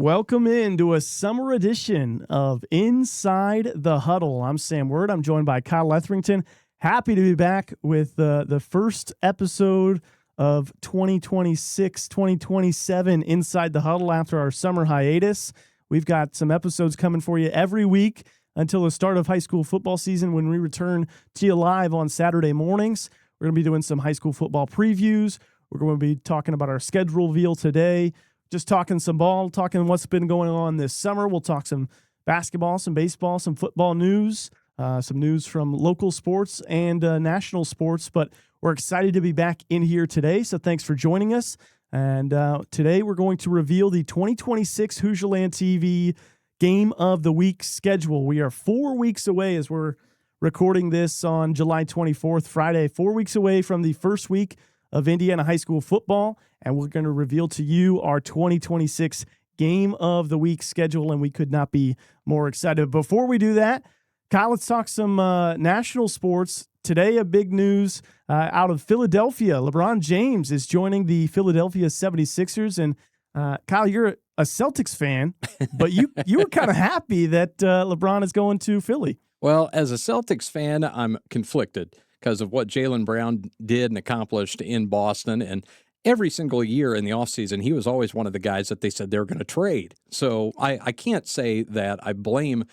welcome into a summer edition of Inside the Huddle. I'm Sam Word. I'm joined by Kyle Etherington. Happy to be back with the first episode of 2026-2027 Inside the Huddle after our summer hiatus. We've got some episodes coming for you every week until the start of high school football season when we return to you live on Saturday mornings. We're going to be doing some high school football previews. We're going to be talking about our schedule reveal today. Just talking some ball, talking what's been going on this summer. We'll talk some basketball, some baseball, some football news, some news from local sports and national sports. But we're excited to be back in here today, so thanks for joining us. And today we're going to reveal the 2026 Hoosierland TV Game of the Week schedule. We are 4 weeks away as we're recording this on July 24th, Friday, 4 weeks away from the first week of Indiana high school football, and we're going to reveal to you our 2026 Game of the Week schedule, and we could not be more excited. Before we do that, Kyle, let's talk some national sports. Today, a big news out of Philadelphia. LeBron James is joining the Philadelphia 76ers, and Kyle, you're a Celtics fan, but you were kind of happy that LeBron is going to Philly. Well, as a Celtics fan, I'm conflicted because of what Jaylen Brown did and accomplished in Boston. And every single year in the offseason, he was always one of the guys that they said they were going to trade. So I can't say that I blame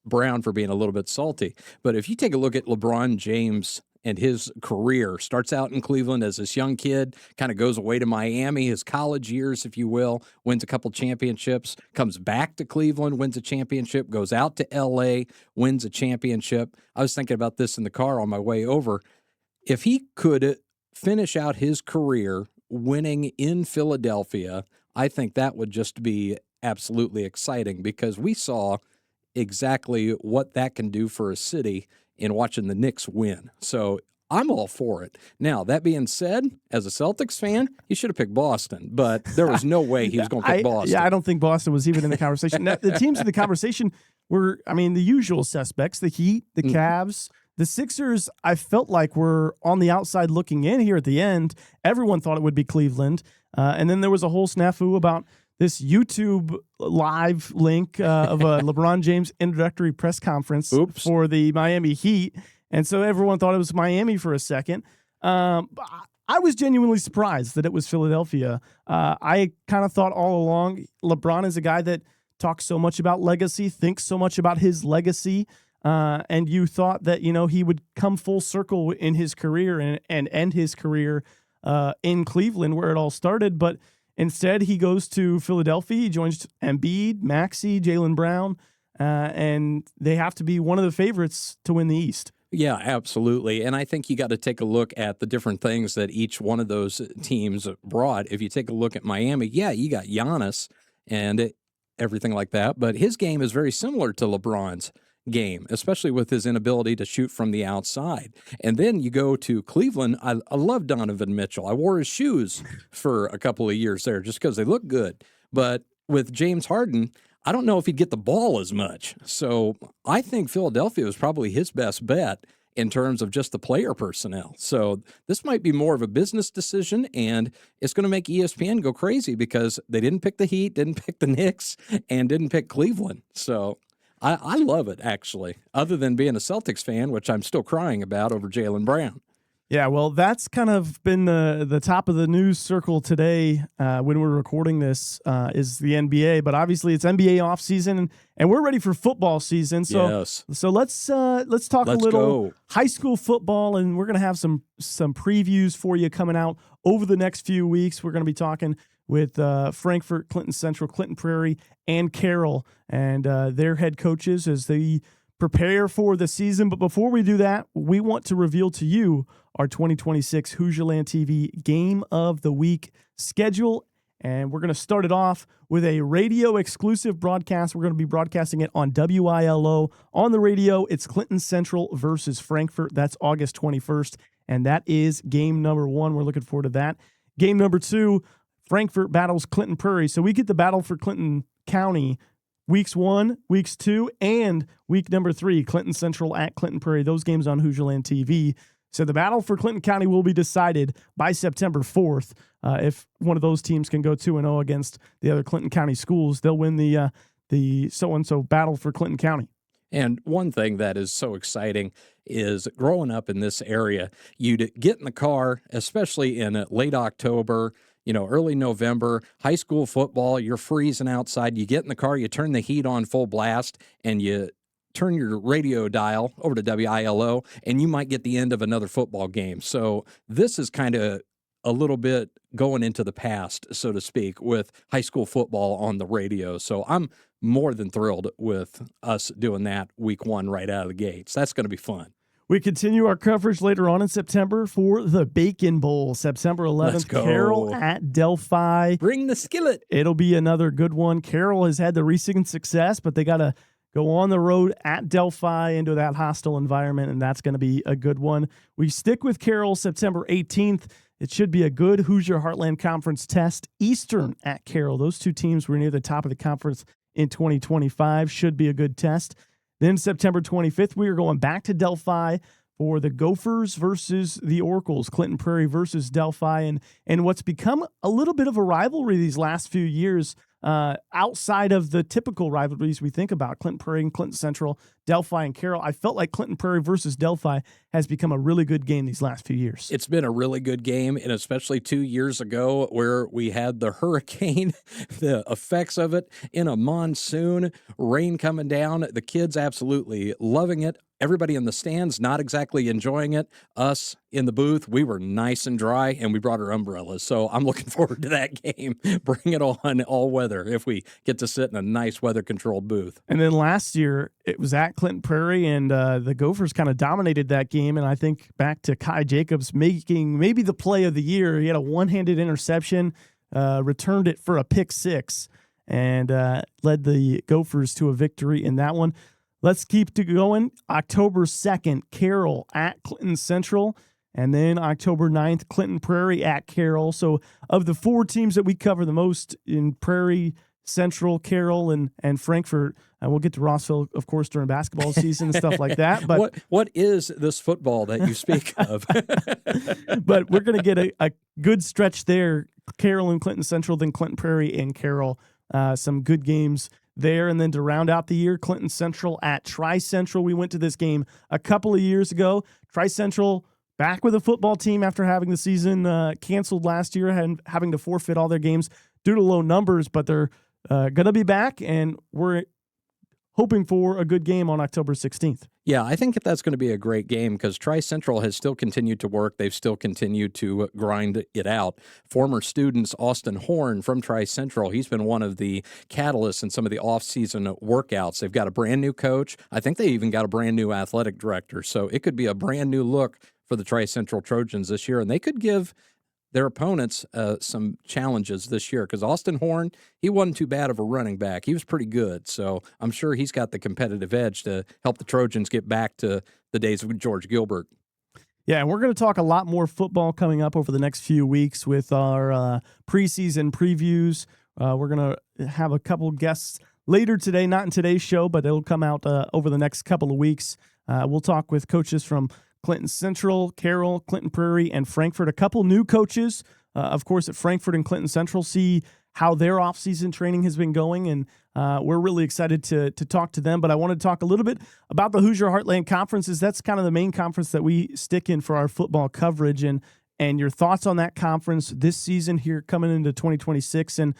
Brown for being a little bit salty. But if you take a look at LeBron James and his career, starts out in Cleveland as this young kid, kind of goes away to Miami, his college years, if you will, wins a couple championships, comes back to Cleveland, wins a championship, goes out to L.A., wins a championship. I was thinking about this in the car on my way over. If he could finish out his career winning in Philadelphia, I think that would just be absolutely exciting because we saw exactly what that can do for a city in watching the Knicks win. So I'm all for it. Now, that being said, as a Celtics fan, he should have picked Boston, but there was no way he was going to pick Boston. Yeah, I don't think Boston was even in the conversation. Now, the teams in the conversation were, the usual suspects, the Heat, the Cavs, the Sixers. I felt like were on the outside looking in here at the end. Everyone thought it would be Cleveland. And then there was a whole snafu about this YouTube live link of a LeBron James introductory press conference for the Miami Heat. And so everyone thought it was Miami for a second. I was genuinely surprised that it was Philadelphia. I kind of thought all along LeBron is a guy that talks so much about legacy, thinks so much about his legacy. And you thought that, he would come full circle in his career and end his career in Cleveland where it all started. But instead, he goes to Philadelphia. He joins Embiid, Maxey, Jaylen Brown, and they have to be one of the favorites to win the East. Yeah, absolutely. And I think you got to take a look at the different things that each one of those teams brought. If you take a look at Miami, yeah, you got Giannis and everything like that, but his game is very similar to LeBron's game, especially with his inability to shoot from the outside. And then you go to Cleveland. I love Donovan Mitchell. I wore his shoes for a couple of years there just because they look good. But with James Harden, I don't know if he'd get the ball as much. So I think Philadelphia was probably his best bet in terms of just the player personnel. So this might be more of a business decision, and it's going to make ESPN go crazy because they didn't pick the Heat, didn't pick the Knicks, and didn't pick Cleveland. So I love it, actually, other than being a Celtics fan, which I'm still crying about over Jaylen Brown. Yeah, well, that's kind of been the top of the news circle today when we're recording this is the NBA. But obviously, it's NBA offseason, and we're ready for football season. So, yes. So let's talk a little high school football, and we're going to have some previews for you coming out over the next few weeks. We're going to be talking with Frankfort, Clinton Central, Clinton Prairie, and Carroll, and their head coaches as they prepare for the season. But before we do that, we want to reveal to you our 2026 Hoosierland TV Game of the Week schedule. And we're going to start it off with a radio exclusive broadcast. We're going to be broadcasting it on WILO. On the radio, it's Clinton Central versus Frankfort. That's August 21st. And that is game number 1. We're looking forward to that. Game number 2, Frankfort battles Clinton Prairie. So we get the battle for Clinton County weeks 1, weeks 2, and week number 3, Clinton Central at Clinton Prairie. Those games on Hoosierland TV. So the battle for Clinton County will be decided by September 4th. If one of those teams can go 2-0 against the other Clinton County schools, they'll win the so-and-so battle for Clinton County. And one thing that is so exciting is growing up in this area, you'd get in the car, especially in late October, early November, high school football, you're freezing outside. You get in the car, you turn the heat on full blast, and you turn your radio dial over to WILO, and you might get the end of another football game. So this is kind of a little bit going into the past, so to speak, with high school football on the radio. So I'm more than thrilled with us doing that week one right out of the gates. That's going to be fun. We continue our coverage later on in September for the Bacon Bowl, September 11th. Let's go. Carroll at Delphi. Bring the skillet. It'll be another good one. Carroll has had the recent success, but they got to go on the road at Delphi into that hostile environment, and that's going to be a good one. We stick with Carroll September 18th. It should be a good Hoosier Heartland Conference test. Eastern at Carroll. Those two teams were near the top of the conference in 2025. Should be a good test. Then September 25th, we are going back to Delphi for the Gophers versus the Oracles, Clinton Prairie versus Delphi, and what's become a little bit of a rivalry these last few years, outside of the typical rivalries we think about, Clinton Prairie and Clinton Central, Delphi and Carroll. I felt like Clinton Prairie versus Delphi has become a really good game these last few years. It's been a really good game, and especially 2 years ago where we had the hurricane, the effects of it in a monsoon, rain coming down. The kids absolutely loving it. Everybody in the stands not exactly enjoying it. Us in the booth, we were nice and dry, and we brought our umbrellas. So I'm looking forward to that game. Bring it on all weather if we get to sit in a nice weather-controlled booth. And then last year, it was at Clinton Prairie, and the Gophers kind of dominated that game. And I think back to Kai Jacobs making maybe the play of the year. He had a one-handed interception, returned it for a pick six, and led the Gophers to a victory in that one. Let's keep going. October 2nd, Carroll at Clinton Central. And then October 9th, Clinton Prairie at Carroll. So of the four teams that we cover the most in Prairie, Central, Carroll, and Frankfort, we'll get to Rossville, of course, during basketball season and stuff like that. But what is this football that you speak of? But we're going to get a good stretch there, Carroll and Clinton Central, then Clinton Prairie and Carroll. Some good games there. And then to round out the year, Clinton Central at Tri-Central. We went to this game a couple of years ago. Tri-Central back with a football team after having the season canceled last year and having to forfeit all their games due to low numbers, but they're going to be back, and we're hoping for a good game on October 16th. Yeah, I think that's going to be a great game because Tri-Central has still continued to work. They've still continued to grind it out. Former students, Austin Horn from Tri-Central, he's been one of the catalysts in some of the off-season workouts. They've got a brand new coach. I think they even got a brand new athletic director. So it could be a brand new look for the Tri-Central Trojans this year, and they could give their opponents some challenges this year because Austin Horn, he wasn't too bad of a running back. He was pretty good. So I'm sure he's got the competitive edge to help the Trojans get back to the days of George Gilbert. Yeah, and we're going to talk a lot more football coming up over the next few weeks with our preseason previews. We're going to have a couple guests later today, not in today's show, but it'll come out over the next couple of weeks. We'll talk with coaches from Clinton Central, Carroll, Clinton Prairie, and Frankfort. A couple new coaches, of course, at Frankfort and Clinton Central, see how their offseason training has been going, and we're really excited to talk to them. But I want to talk a little bit about the Hoosier Heartland Conferences. That's kind of the main conference that we stick in for our football coverage, and your thoughts on that conference this season here coming into 2026, and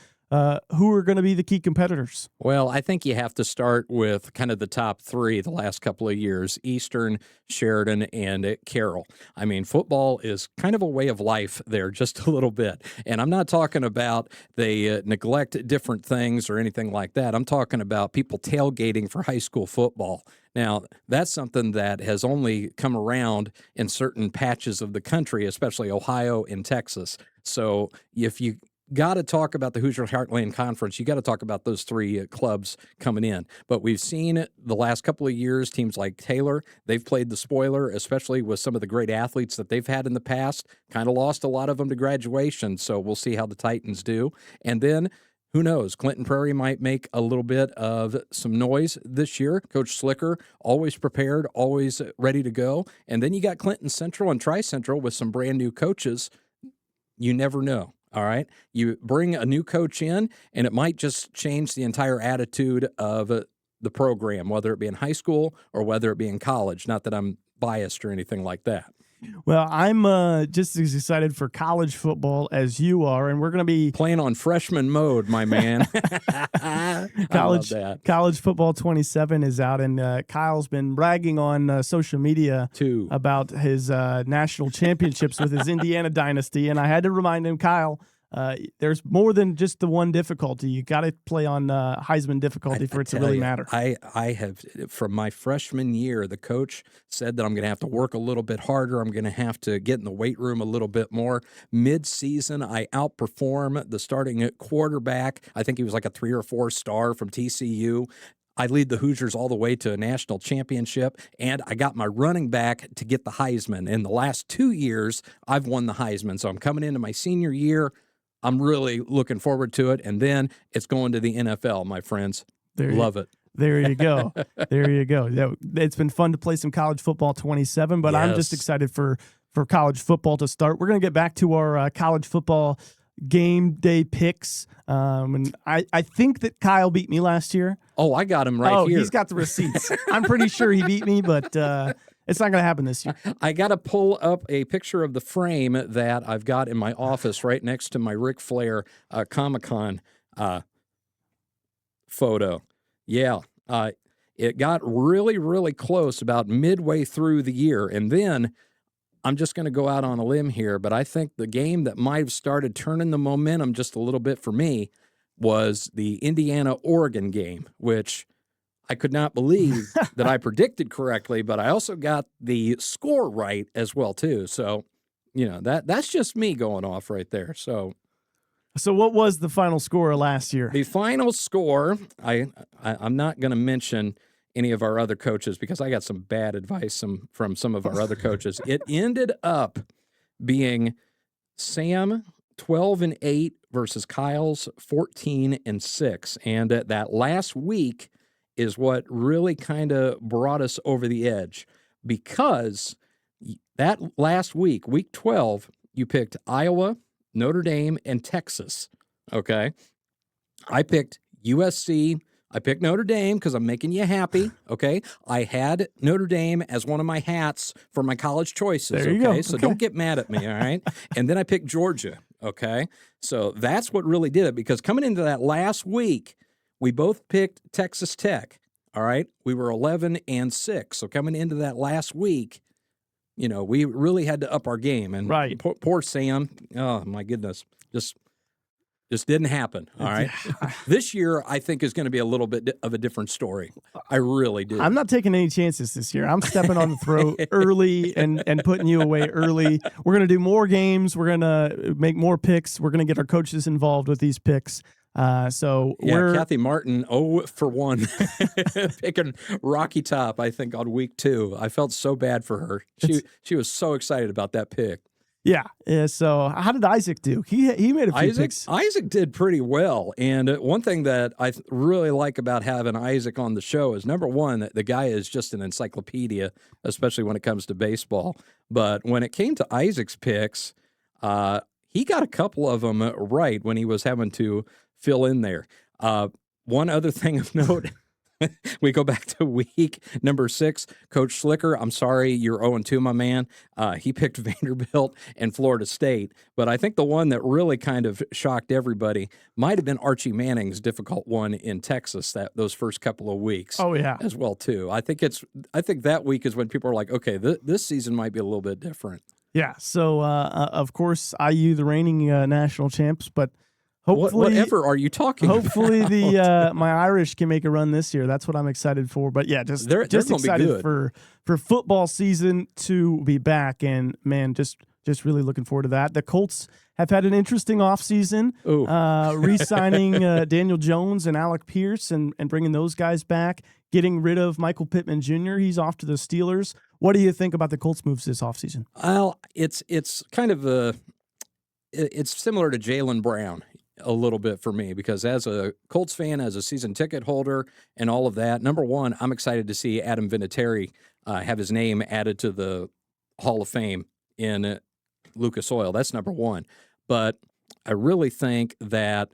who are going to be the key competitors? Well, I think you have to start with kind of the top three the last couple of years, Eastern, Sheridan, and Carroll. I mean, football is kind of a way of life there just a little bit. And I'm not talking about they neglect different things or anything like that. I'm talking about people tailgating for high school football. Now, that's something that has only come around in certain patches of the country, especially Ohio and Texas. So if you got to talk about the Hoosier Heartland Conference, you got to talk about those three clubs coming in. But we've seen the last couple of years, teams like Taylor, they've played the spoiler, especially with some of the great athletes that they've had in the past, kind of lost a lot of them to graduation. So we'll see how the Titans do. And then who knows? Clinton Prairie might make a little bit of some noise this year. Coach Slicker, always prepared, always ready to go. And then you got Clinton Central and Tri-Central with some brand new coaches. You never know, all right? You bring a new coach in, and it might just change the entire attitude of the program, whether it be in high school or whether it be in college. Not that I'm biased or anything like that. Well, I'm just as excited for college football as you are, and we're going to be playing on freshman mode, my man. College football 27 is out, and Kyle's been bragging on social media too about his national championships with his Indiana dynasty, and I had to remind him, Kyle, there's more than just the one difficulty. You got to play on Heisman difficulty for it to really matter. I have, from my freshman year, the coach said that I'm going to have to work a little bit harder. I'm going to have to get in the weight room a little bit more. Mid-season, I outperform the starting quarterback. I think he was like a 3 or 4 star from TCU. I lead the Hoosiers all the way to a national championship, and I got my running back to get the Heisman. In the last 2 years, I've won the Heisman. So I'm coming into my senior year. I'm really looking forward to it. And then it's going to the NFL, my friends. Love it. There you go. There you go. It's been fun to play some college football 27, but I'm just excited for college football to start. We're going to get back to our college football game day picks. And I think that Kyle beat me last year. Oh, I got him here. Oh, he's got the receipts. I'm pretty sure he beat me, but it's not going to happen this year. I got to pull up a picture of the frame that I've got in my office right next to my Ric Flair Comic-Con photo. Yeah, it got really, really close about midway through the year. And then I'm just going to go out on a limb here, but I think the game that might have started turning the momentum just a little bit for me was the Indiana-Oregon game, which I could not believe that I predicted correctly, but I also got the score right as well, too. So, that's just me going off right there. So what was the final score last year? The final score, I'm not going to mention any of our other coaches because I got some bad advice from some of our other coaches. It ended up being Sam 12-8 versus Kyle's 14-6. And that last week is what really kind of brought us over the edge, because that last week, week 12, you picked Iowa, Notre Dame, and Texas, okay? I picked USC. I picked Notre Dame because I'm making you happy, okay? I had Notre Dame as one of my hats for my college choices, there you go. So don't get mad at me, all right? And then I picked Georgia, okay? So that's what really did it, because coming into that last week, we both picked Texas Tech, all right? We were 11-6. So coming into that last week, we really had to up our game. And right. Poor Sam, oh, my goodness, just didn't happen, all right? This year, I think, is going to be a little bit of a different story. I really do. I'm not taking any chances this year. I'm stepping on the throat early and putting you away early. We're going to do more games. We're going to make more picks. We're going to get our coaches involved with these picks. Kathy Martin, 0 for 1, picking Rocky Top, I think, on week 2. I felt so bad for her. She was so excited about that pick. Yeah. So how did Isaac do? He made a few picks. Isaac did pretty well. And one thing that I really like about having Isaac on the show is, number one, the guy is just an encyclopedia, especially when it comes to baseball. But when it came to Isaac's picks, he got a couple of them right when he was having to fill in there. One other thing of note, we go back to week number 6. Coach Slicker, I'm sorry, you're 0-2, my man. He picked Vanderbilt and Florida State. But I think the one that really kind of shocked everybody might have been Archie Manning's difficult one in Texas those first couple of weeks. Oh, yeah. As well, too. I think that week is when people are like, okay, this season might be a little bit different. Yeah. So, of course, IU, the reigning national champs, but hopefully, whatever are you talking hopefully about? My Irish can make a run this year. That's what I'm excited for. But yeah, just excited for football season to be back, and man, just really looking forward to that. The Colts have had an interesting offseason, re-signing Daniel Jones and Alec Pierce and bringing those guys back, getting rid of Michael Pittman Jr. He's off to the Steelers. What do you think about the Colts moves this offseason? Well, it's kind of it's similar to Jaylen Brown. a little bit for me because as a Colts fan, as a season ticket holder and all of that, number one, I'm excited to see Adam Vinatieri have his name added to the Hall of Fame in Lucas Oil. That's number one. But I really think that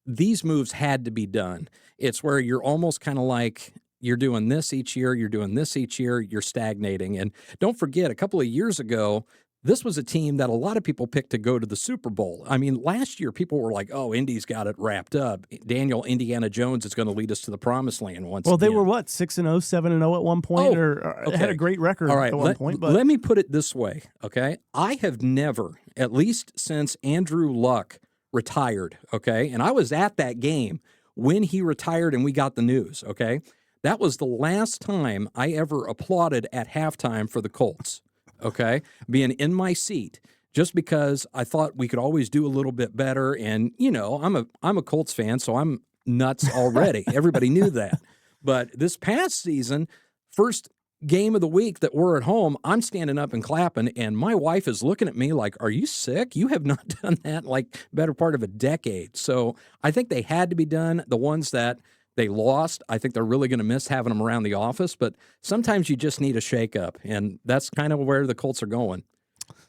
these moves had to be done. It's where you're almost kind of like you're doing this each year, you're doing this each year, you're stagnating. And don't forget, a couple of years ago, this was a team that a lot of people picked to go to the Super Bowl. I mean, last year people were like, oh, Indy's got it wrapped up. Daniel Indiana Jones is going to lead us to the promised land once Well, again. they were what, 6-0, 7-0 at one point, okay. had a great record at one point. But let me put it this way, okay? I have never, at least since Andrew Luck retired, okay? And I was at that game when he retired and we got the news, okay? That was the last time I ever applauded at halftime for the Colts. Okay, being in my seat just because I thought we could always do a little bit better. And, you know, I'm a Colts fan, so I'm nuts already. Everybody knew that. But this past season, first game of the week that we're at home, I'm standing up and clapping, and my wife is looking at me like, are you sick? You have not done that like better part of a decade. So I think they had to be done. The ones that they lost, I think they're really going to miss having them around the office, but sometimes you just need a shakeup, and that's kind of where the Colts are going.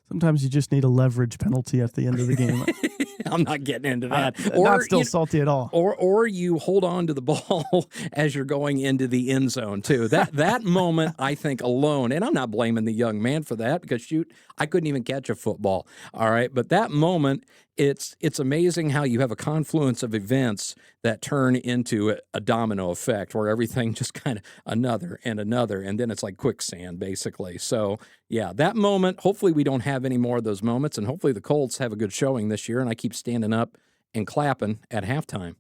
Sometimes you just need a leverage penalty at the end of the game. I'm not getting into that. Not still salty at all. Or you hold on to the ball as you're going into the end zone too. That moment, I think alone, and I'm not blaming the young man for that because shoot, I couldn't even catch a football. All right, but that moment, it's amazing how you have a confluence of events that turn into a domino effect where everything just kind of another, and then it's like quicksand basically. So yeah, that moment, hopefully we don't have any more of those moments, and hopefully the Colts have a good showing this year, and I keep standing up and clapping at halftime.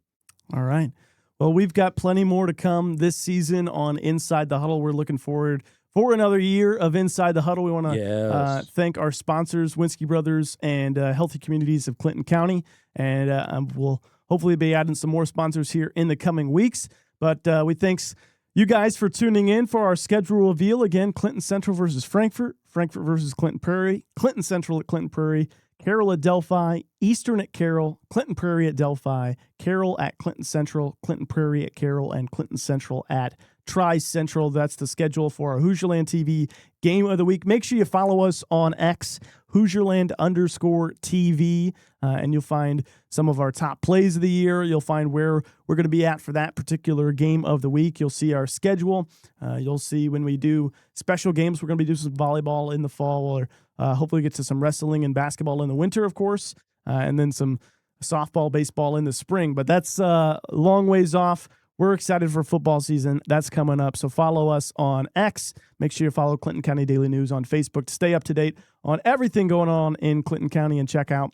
All right. Well, we've got plenty more to come this season on Inside the Huddle. We're looking forward for another year of Inside the Huddle. We want to thank our sponsors, Winsky Brothers and Healthy Communities of Clinton County, and we'll hopefully be adding some more sponsors here in the coming weeks. But we thanks you guys for tuning in for our schedule reveal. Again, Clinton Central versus Frankfort, Frankfort versus Clinton Prairie, Clinton Central at Clinton Prairie, Carroll at Delphi, Eastern at Carroll, Clinton Prairie at Delphi, Carroll at Clinton Central, Clinton Prairie at Carroll, and Clinton Central at Tri-Central. That's the schedule for our Hoosierland TV Game of the Week. Make sure you follow us on X, Hoosierland_TV, and you'll find some of our top plays of the year. You'll find where we're going to be at for that particular game of the week. You'll see our schedule. You'll see when we do special games, we're going to be doing some volleyball in the fall, or hopefully get to some wrestling and basketball in the winter, of course, and then some softball, baseball in the spring. But that's a long ways off. We're excited for football season. That's coming up. So follow us on X. Make sure you follow Clinton County Daily News on Facebook to stay up to date on everything going on in Clinton County, and check out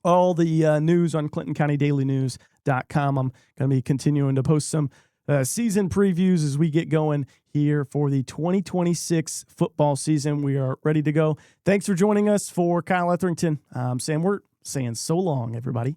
all the news on ClintonCountyDailyNews.com. I'm going to be continuing to post some season previews as we get going here for the 2026 football season. We are ready to go. Thanks for joining us. For Kyle Etherington, I'm Sam Wirt, saying so long, everybody.